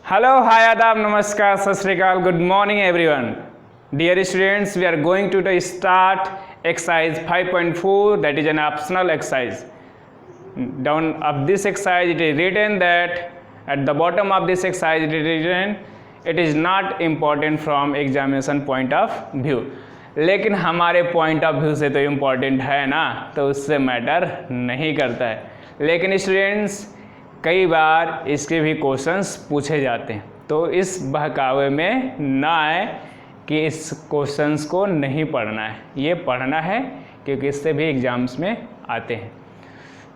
Hello, hi, adab, namaskar, sat sri akal, good morning everyone. Dear students, we are going to start exercise 5.4, that is an optional exercise. Down of this exercise it is written that at the bottom of this exercise it is written it is not important from examination point of view. लेकिन हमारे point of view से तो important है ना, तो उससे matter नहीं करता है. लेकिन स्टूडेंट्स कई बार इसके भी क्वेश्चंस पूछे जाते हैं, तो इस बहकावे में ना आए कि इस क्वेश्चंस को नहीं पढ़ना है. ये पढ़ना है क्योंकि इससे भी एग्जाम्स में आते हैं.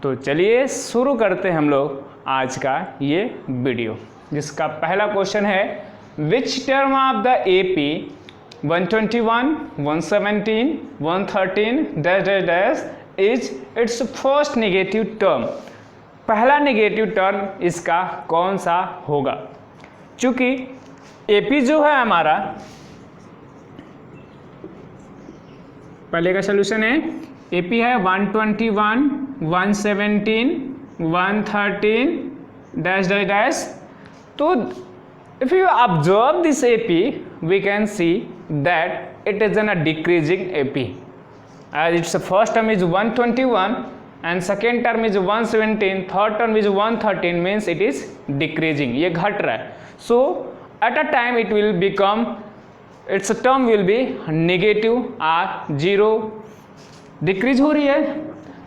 तो चलिए शुरू करते हैं हम लोग आज का ये वीडियो, जिसका पहला क्वेश्चन है which term of the AP 121, 117, 113 dash dash dash is it's first negative term. पहला नेगेटिव टर्म इसका कौन सा होगा? चूंकि एपी जो है हमारा, पहले का सॉल्यूशन है एपी है 121, 117, 113 डैश डैश डैश. तो if you observe this AP, we can see that it is in a decreasing AP, as its first term is 121 and second term is 117, third term is 113, means it is decreasing, ये घट रहा है. So at a time it will become, its term will be negative or zero. Decrease हो रही है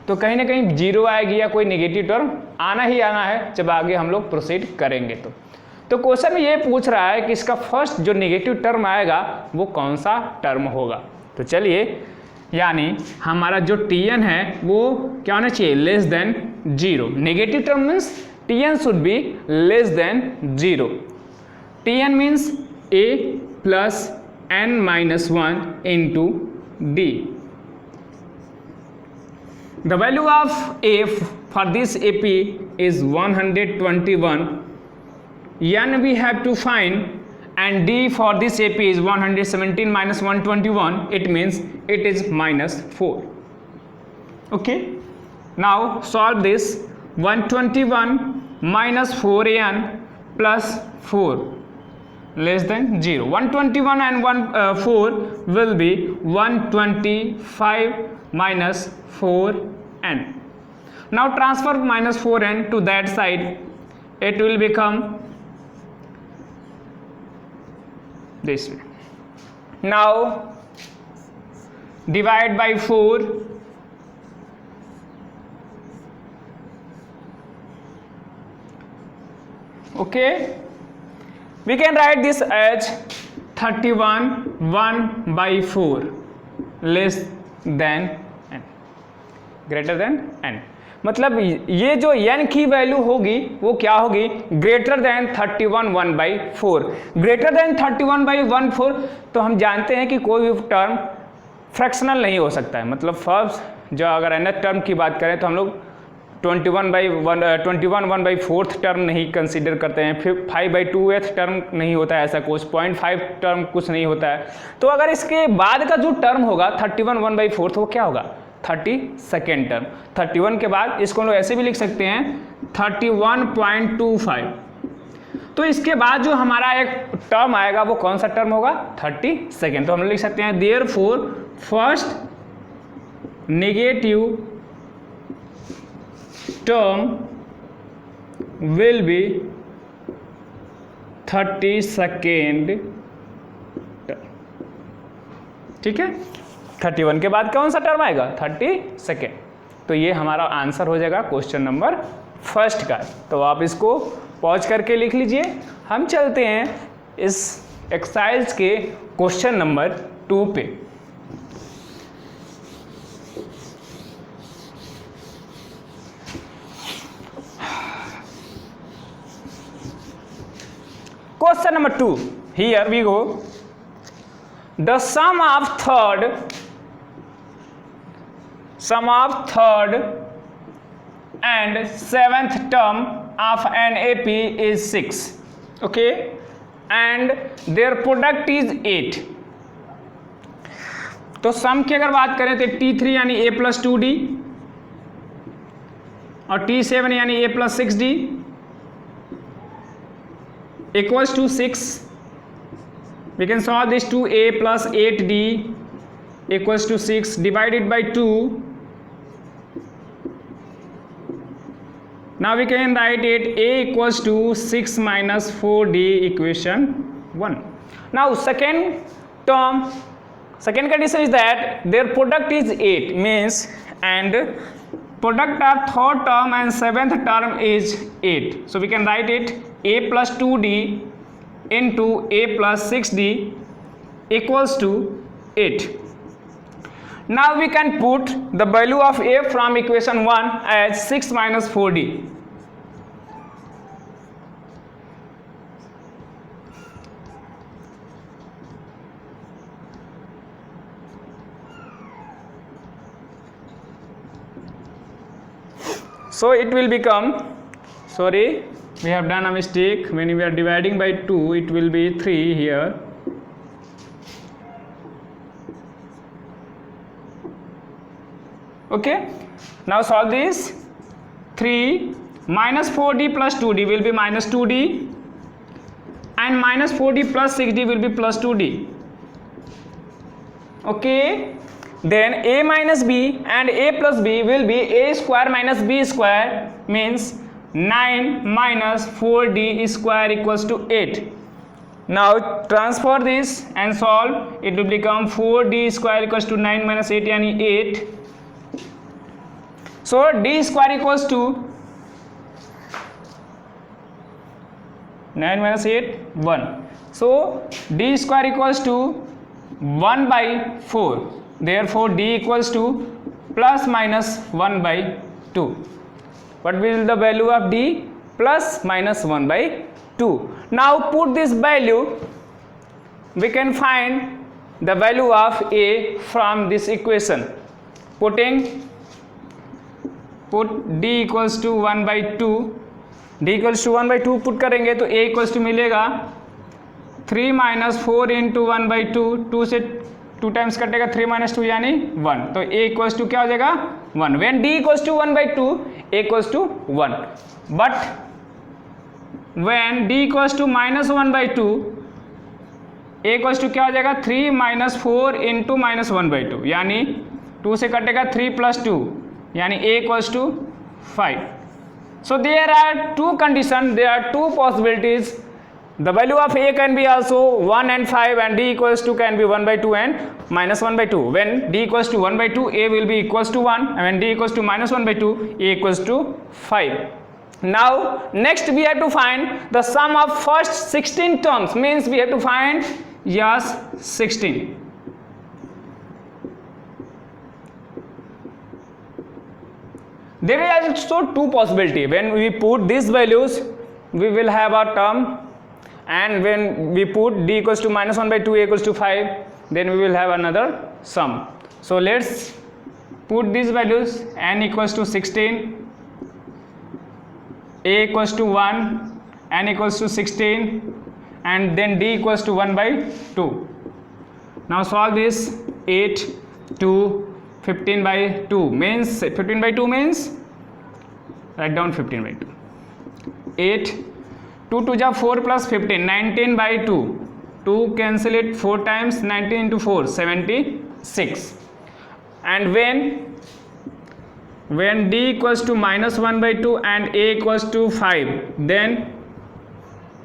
तो कहीं ना कहीं जीरो आएगी या कोई नेगेटिव टर्म आना ही आना है जब आगे हम लोग प्रोसीड करेंगे. तो क्वेश्चन ये पूछ रहा है कि इसका फर्स्ट जो नेगेटिव टर्म आएगा वो कौन सा टर्म होगा. तो चलिए, यानी हमारा जो Tn है वो क्या होना चाहिए? Less than zero. Negative term means Tn should be less than zero. Tn means a plus n minus 1 into D. The value of a for this AP is 121. N we have to find, and D for this AP is 117 minus 121. It means it is minus 4. Okay. Now solve this. 121 minus 4n plus 4 less than 0. 121 and 4 will be 125 minus 4n. Now transfer minus 4n to that side. It will become this way. Now divide by 4. Okay, we can write this as 31 1 by 4 less than n, greater than n. मतलब ये जो n की value होगी वो क्या होगी? Greater than 31 1 by 4. Greater than 31 by 1/4. तो हम जानते हैं कि कोई भी टर्म फ्रैक्शनल नहीं हो सकता है. मतलब फर्स्ट जो अगर nth टर्म की बात करें तो हम लोग 21 1 बाई 4th टर्म नहीं कंसीडर करते हैं. फिर 5/2th टर्म नहीं होता है, ऐसा कुछ 0.5 टर्म कुछ नहीं होता है. तो अगर इसके बाद का जो टर्म होगा 31 1 बाई 4th, वो क्या होगा? 32nd term. 31 के बाद इसको हम लोग ऐसे भी लिख सकते हैं 31.25. तो इसके बाद जो हमारा एक टर्म आएगा वो कौन सा टर्म होगा? 32nd. तो हम लिख सकते हैं therefore first negative term will be 32nd term. ठीक है. 31 के बाद कौन सा टर्म आएगा? 32nd. तो ये हमारा आंसर हो जाएगा क्वेश्चन नंबर फर्स्ट का. तो आप इसको पॉज करके लिख लीजिए. हम चलते हैं इस एक्सरसाइज के क्वेश्चन नंबर 2 पे. Question number 2. Here we go. The sum of third and seventh term of an AP is 6. Okay, and their product is 8. तो सम की अगर बात करें तो T3 यानी a प्लस 2d और T7 यानी a plus 6d equals to 6. We can solve this 2a plus 8d equals to 6 divided by 2. Now we can write it a equals to 6 minus 4d equation 1. Now second condition is that their product is 8 means, and product of third term and seventh term is 8. So we can write it a plus 2d into a plus 6d equals to 8. Now we can put the value of a from equation 1 as 6 minus 4d. So it will become, sorry, we have done a mistake. When we are dividing by 2, it will be 3 here. Okay, now solve this. 3 minus 4d plus 2d will be minus 2d, and minus 4d plus 6d will be plus 2d. Okay, then a minus b and a plus b will be a square minus b square, means 9 minus 4d square equals to 8. Now transfer this and solve. It will become 4d square equals to 9 minus 8 yani 8. So d square equals to 9 minus 8 1. So d square equals to 1 by 4. Therefore d equals to plus minus 1 by 2. What will be the value of d? Plus minus 1 by 2. Now put this value, we can find the value of a from this equation. Put d equals to 1 by 2. d equals to 1 by 2 put करेंगे तो a equals to मिलेगा 3 minus 4 into 1 by 2. 2 से 2 times कटेगा 3 minus 2 यानी 1. तो a equals to क्या हो जाएगा 1. When d equals to 1 by 2, a equals to 1. But when d equals to minus 1 by 2, a equals to क्या हो जाएगा 3 minus 4 into minus 1 by 2 यानी 2 से कटेगा 3 plus 2 यानी a equals to 5. So there are two conditions, there are two possibilities. The value of a can be also 1 and 5, and d equals to can be 1 by 2 and minus 1 by 2. When d equals to 1 by 2, a will be equals to 1, and when d equals to minus 1 by 2, a equals to 5. Now next we have to find the sum of first 16 terms, means we have to find yes 16. There is also two possibility. When we put these values, we will have a term, and when we put d equals to minus 1 by 2, a equals to 5, then we will have another sum. So let's put these values. N equals to 16, a equals to 1, n equals to 16, and then d equals to 1 by 2. Now solve this. 8 2 15 by 2 means 15 by 2 means, write down 15 by 2. 8 2 to ja 4 plus 15, 19 by 2. 2 cancel it 4 times, 19 into 4 76. And when d equals to minus 1 by 2 and a equals to 5, then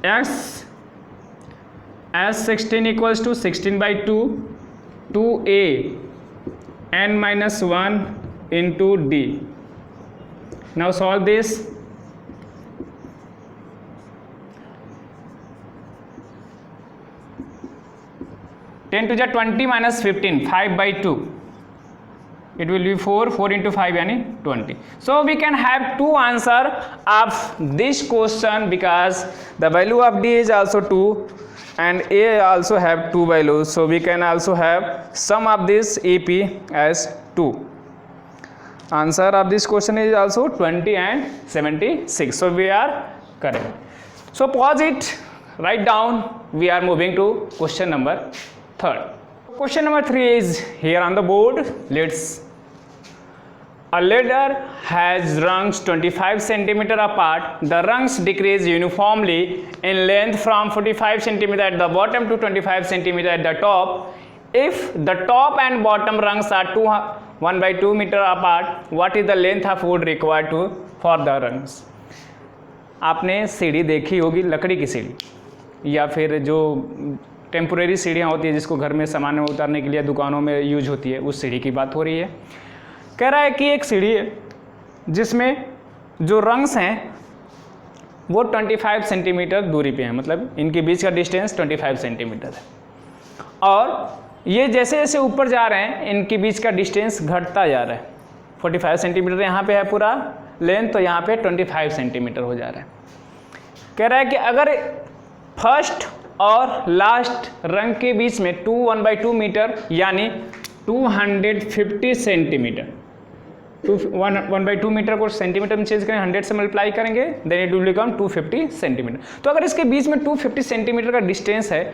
as 16 equals to 16 by 2 2a n minus 1 into d. Now solve this. Ten to the 20 minus 15, 5 by 2. It will be 4 into 5 yani 20. So we can have two answer of this question, because the value of d is also 2 and a also have two values. So we can also have sum of this AP as 2. Answer of this question is also 20 and 76. So we are correct. So pause it, write down. We are moving to question number 3. Question number 3 is here on the board. Let's A ladder has rungs 25 cm apart. The rungs decrease uniformly in length from 45 cm at the bottom to 25 cm at the top. If the top and bottom rungs are 1/2 meter apart, what is the length of wood required for the rungs? आपने सीढ़ी देखी होगी, लकड़ी की सीढ़ी या फिर जो टेम्पोरेरी सीढ़ियाँ होती है जिसको घर में सामान उतारने के लिए दुकानों में यूज होती है, उस सीढ़ी की बात हो रही है। कह रहा है कि एक सीढ़ी है जिसमें जो रंग्स हैं वो 25 सेंटीमीटर दूरी पे हैं, मतलब इनके बीच का डिस्टेंस 25 सेंटीमीटर है, और ये जैसे जैसे ऊपर जा रहे हैं इनके बीच का डिस्टेंस घटता जा रहा है। 45 सेंटीमीटर यहाँ पे है पूरा लेंथ, तो यहाँ पे 25 सेंटीमीटर हो जा रहा है। कह रहा है कि अगर फर्स्ट और लास्ट रंग के बीच में 1/2 मीटर यानी 250 सेंटीमीटर, 1/2 मीटर को सेंटीमीटर में चेंज करें, 100 से मल्टीप्लाई करेंगे, then it will become 250 centimetre. तो अगर इसके बीच में 250 सेंटीमीटर का डिस्टेंस है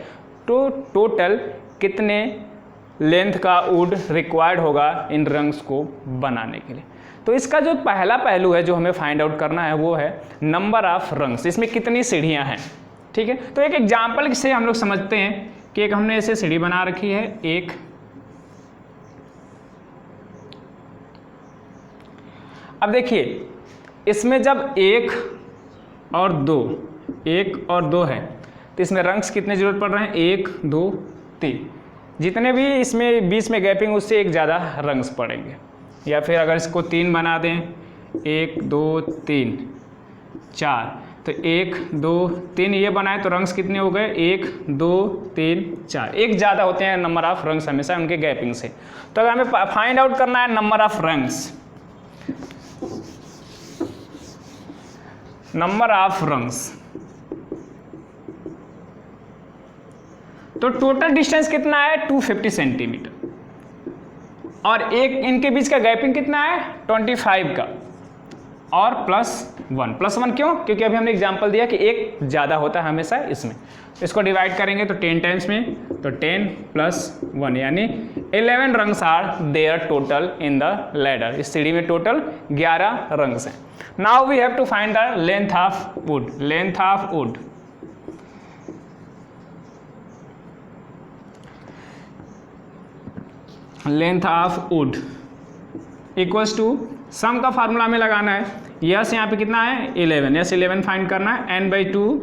तो टोटल कितने लेंथ का वुड रिक्वायर्ड होगा इन रंग्स को बनाने के लिए? तो इसका जो पहला पहलू है जो हमें फाइंड आउट करना है वो है नंबर ऑफ रंग्स, इसमें कितनी सीढ़ियाँ हैं। ठीक है, तो एक एग्जाम्पल से हम लोग समझते हैं कि एक हमने ऐसे सीढ़ी बना रखी है, एक अब देखिए इसमें जब 1 और 2 है तो इसमें रंग्स कितने जरूरत पड़ रहे हैं? 1 2 3, जितने भी इसमें बीच में गैपिंग उससे एक ज़्यादा रंग्स पड़ेंगे। या फिर अगर इसको 3 बना दें, 1 2 3 4, तो 1 2 3 ये बनाए तो रंग्स कितने हो गए? 1 2 3 4, एक ज़्यादा होते हैं नंबर ऑफ रंग्स हमेशा उनके गैपिंग से। तो अगर हमें फाइंड आउट करना है नंबर ऑफ रंग्स, तो टोटल डिस्टेंस कितना है? 250 सेंटीमीटर, और एक इनके बीच का गैपिंग कितना है? 25 का, और +1 क्यों? क्योंकि अभी हमने एग्जांपल दिया कि एक ज़्यादा होता है हमेशा इसमें। इसको डिवाइड करेंगे तो 10 टाइम्स में, तो 10 + 1 यानी 11 rungs are there total in the ladder. इस सीढ़ी में टोटल 11 रंग्स हैं। Now we have to find the length of wood. Length of wood equals to sum का फार्मूला में लगाना है। यस यहाँ पे कितना है? 11, यस 11 फाइंड करना है। n/2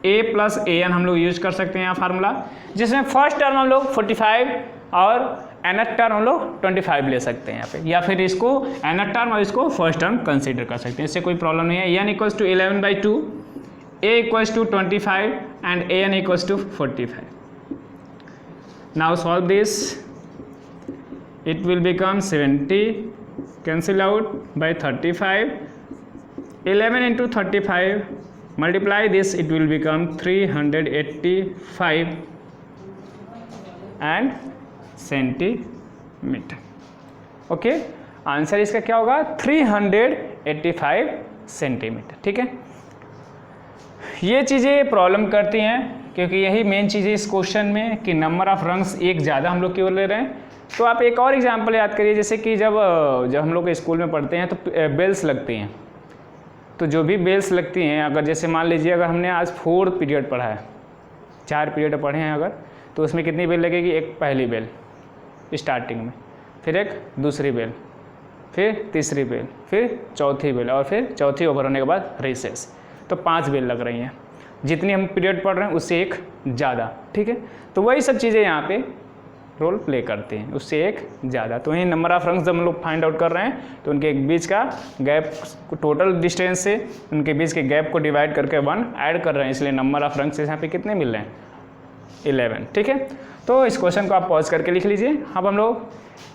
a + an हम लोग यूज कर सकते हैं यहाँ फार्मूला, जिसमें फर्स्ट टर्म हम लोग 45 और nth टर्म हम लोग 25 ले सकते हैं यहाँ पे, या फिर इसको nth टर्म और इसको फर्स्ट टर्म कंसीडर कर सकते हैं, इससे कोई प्रॉब्लम नहीं है। n = 11/2, a = 25 and an = 45. Now solve this. It will become 70, cancel out by 35, 11 × 35, multiply this, it will become 385 and centimetre. Okay, answer इसका क्या होगा? 385 सेंटीमीटर। ठीक है, ये चीज़ें प्रॉब्लम करती हैं क्योंकि यही मेन चीज़ है इस क्वेश्चन में कि नंबर ऑफ रंग्स एक ज़्यादा हम लोग क्यों ले रहे हैं। तो आप एक और एग्जांपल याद करिए, जैसे कि जब हम लोग स्कूल में पढ़ते हैं तो बेल्स लगती हैं, तो जो भी बेल्स लगती हैं, अगर जैसे मान लीजिए अगर हमने आज 4 पीरियड पढ़ा है, 4 पीरियड पढ़े हैं अगर, तो उसमें कितनी बेल लगेगी? एक पहली बेल स्टार्टिंग में, फिर एक दूसरी बेल, फिर तीसरी बेल, फिर चौथी बेल, और फिर चौथी ओवर होने के बाद रिसेस। तो 5 बेल लग रही हैं, जितनी हम पीरियड पढ़ रहे हैं उससे एक ज़्यादा। ठीक है, तो वही सब चीज़ें यहाँ पे रोल प्ले करते हैं, उससे एक ज़्यादा। तो वही नंबर ऑफ रंग्स जब हम लोग फाइंड आउट कर रहे हैं तो उनके बीच का गैप, टोटल डिस्टेंस से उनके बीच के गैप को डिवाइड करके 1 ऐड कर रहे हैं, इसलिए नंबर ऑफ रंग्स यहाँ पे कितने मिल रहे हैं? 11। ठीक है, तो इस क्वेश्चन को आप पॉज करके लिख लीजिए। अब हम लोग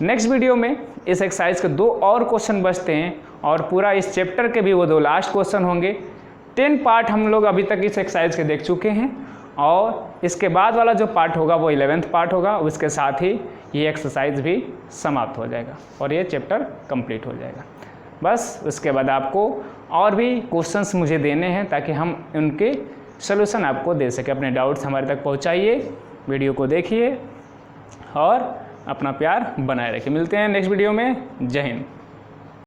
नेक्स्ट वीडियो में इस एक्सरसाइज के 2 और क्वेश्चन बचते हैं, और पूरा इस चैप्टर के भी वो 2 लास्ट क्वेश्चन होंगे। 10 पार्ट हम लोग अभी तक इस एक्सरसाइज के देख चुके हैं, और इसके बाद वाला जो पार्ट होगा वो 11th पार्ट होगा। उसके साथ ही ये एक्सरसाइज भी समाप्त हो जाएगा और ये चैप्टर कंप्लीट हो जाएगा। बस उसके बाद आपको और भी क्वेश्चंस मुझे देने हैं ताकि हम उनके सलूशन आपको दे सकें। अपने डाउट्स हमारे तक पहुंचाइए, वीडियो को देखिए और अपना प्यार बनाए रखिए। मिलते हैं नेक्स्ट वीडियो में। जय हिंद।